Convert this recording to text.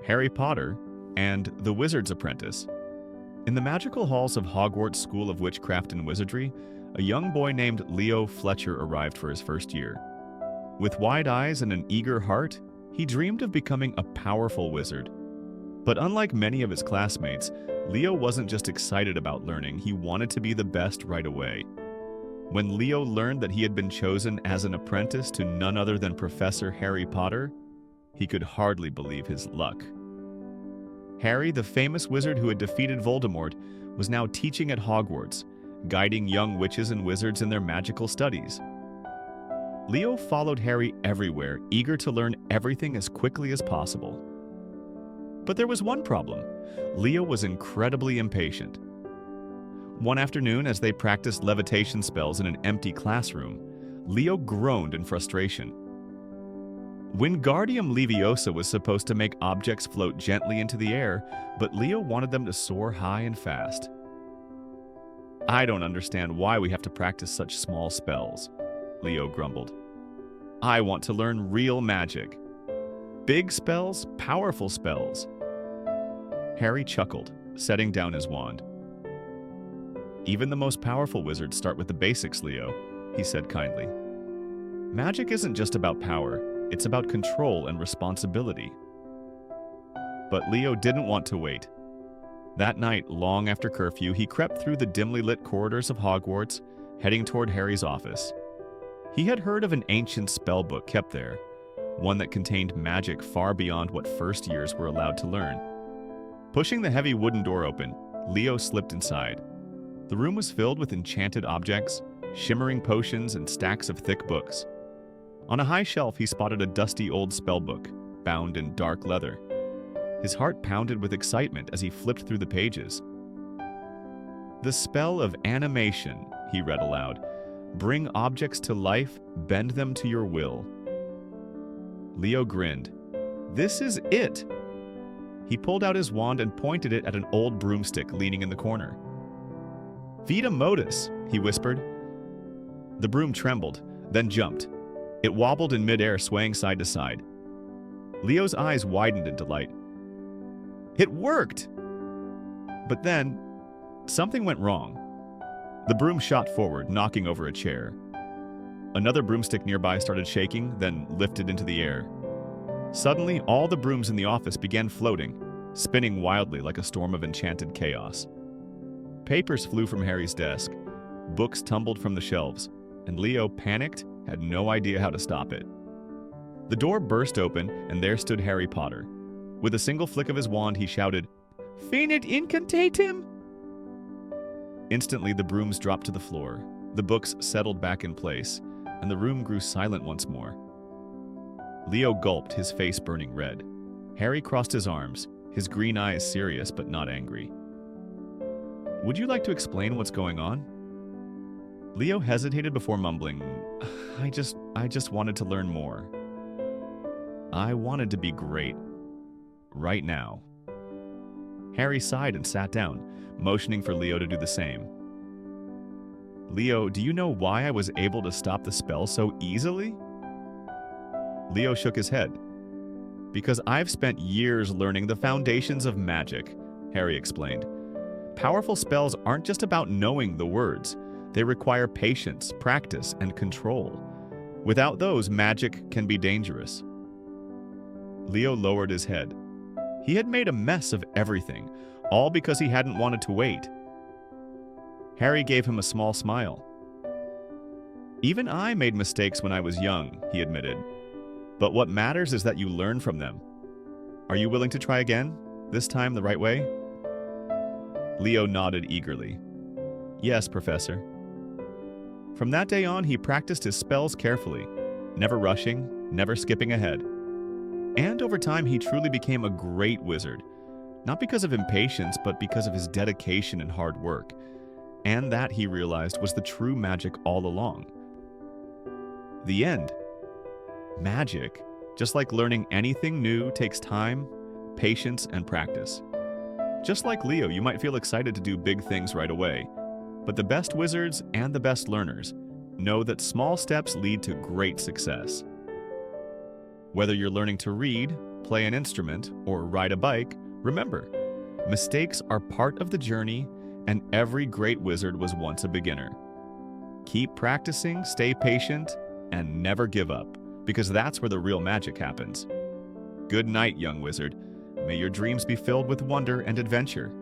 Harry Potter, and The Wizard's Apprentice. In the magical halls of Hogwarts School of Witchcraft and Wizardry, a young boy named Leo Fletcher arrived for his first year. With wide eyes and an eager heart, he dreamed of becoming a powerful wizard. But unlike many of his classmates, Leo wasn't just excited about learning, he wanted to be the best right away. When Leo learned that he had been chosen as an apprentice to none other than Professor Harry Potter, he could hardly believe his luck. Harry, the famous wizard who had defeated Voldemort, was now teaching at Hogwarts, guiding young witches and wizards in their magical studies. Leo followed Harry everywhere, eager to learn everything as quickly as possible. But there was one problem. Leo was incredibly impatient. One afternoon, as they practiced levitation spells in an empty classroom, Leo groaned in frustration. Wingardium Leviosa was supposed to make objects float gently into the air, but Leo wanted them to soar high and fast. "I don't understand why we have to practice such small spells," Leo grumbled. "I want to learn real magic. Big spells, powerful spells." Harry chuckled, setting down his wand. "Even the most powerful wizards start with the basics, Leo," he said kindly. "Magic isn't just about power, it's about control and responsibility." But Leo didn't want to wait. That night, long after curfew, he crept through the dimly lit corridors of Hogwarts, heading toward Harry's office. He had heard of an ancient spell book kept there, one that contained magic far beyond what first years were allowed to learn. Pushing the heavy wooden door open, Leo slipped inside. The room was filled with enchanted objects, shimmering potions, and stacks of thick books. On a high shelf, he spotted a dusty old spellbook, bound in dark leather. His heart pounded with excitement as he flipped through the pages. "The spell of animation," he read aloud. "Bring objects to life, bend them to your will." Leo grinned. "This is it!" He pulled out his wand and pointed it at an old broomstick leaning in the corner. "Vita modus," he whispered. The broom trembled, then jumped. It wobbled in midair, swaying side to side. Leo's eyes widened in delight. It worked! But then, something went wrong. The broom shot forward, knocking over a chair. Another broomstick nearby started shaking, then lifted into the air. Suddenly, all the brooms in the office began floating, spinning wildly like a storm of enchanted chaos. Papers flew from Harry's desk, books tumbled from the shelves, and Leo, panicked, had no idea how to stop it. The door burst open, and there stood Harry Potter. With a single flick of his wand, he shouted, "Finet incantatem!" Instantly, the brooms dropped to the floor, the books settled back in place, and the room grew silent once more. Leo gulped, his face burning red. Harry crossed his arms, his green eyes serious but not angry. "Would you like to explain what's going on?" Leo hesitated before mumbling, I just wanted to learn more. I wanted to be great. Right now." Harry sighed and sat down, motioning for Leo to do the same. "Leo, do you know why I was able to stop the spell so easily?" Leo shook his head. "Because I've spent years learning the foundations of magic," Harry explained. "Powerful spells aren't just about knowing the words. They require patience, practice, and control. Without those, magic can be dangerous." Leo lowered his head. He had made a mess of everything, all because he hadn't wanted to wait. Harry gave him a small smile. "Even I made mistakes when I was young," he admitted. "But what matters is that you learn from them. Are you willing to try again? This time the right way?" Leo nodded eagerly. "Yes, Professor." From that day on, he practiced his spells carefully, never rushing, never skipping ahead. And over time, he truly became a great wizard, not because of impatience, but because of his dedication and hard work. And that, he realized, was the true magic all along. The end. Magic, just like learning anything new, takes time, patience, and practice. Just like Leo, you might feel excited to do big things right away, but the best wizards and the best learners know that small steps lead to great success. Whether you're learning to read, play an instrument or ride a bike, remember, mistakes are part of the journey, and every great wizard was once a beginner. Keep practicing, stay patient, and never give up, because that's where the real magic happens. Good night, young wizard. May your dreams be filled with wonder and adventure.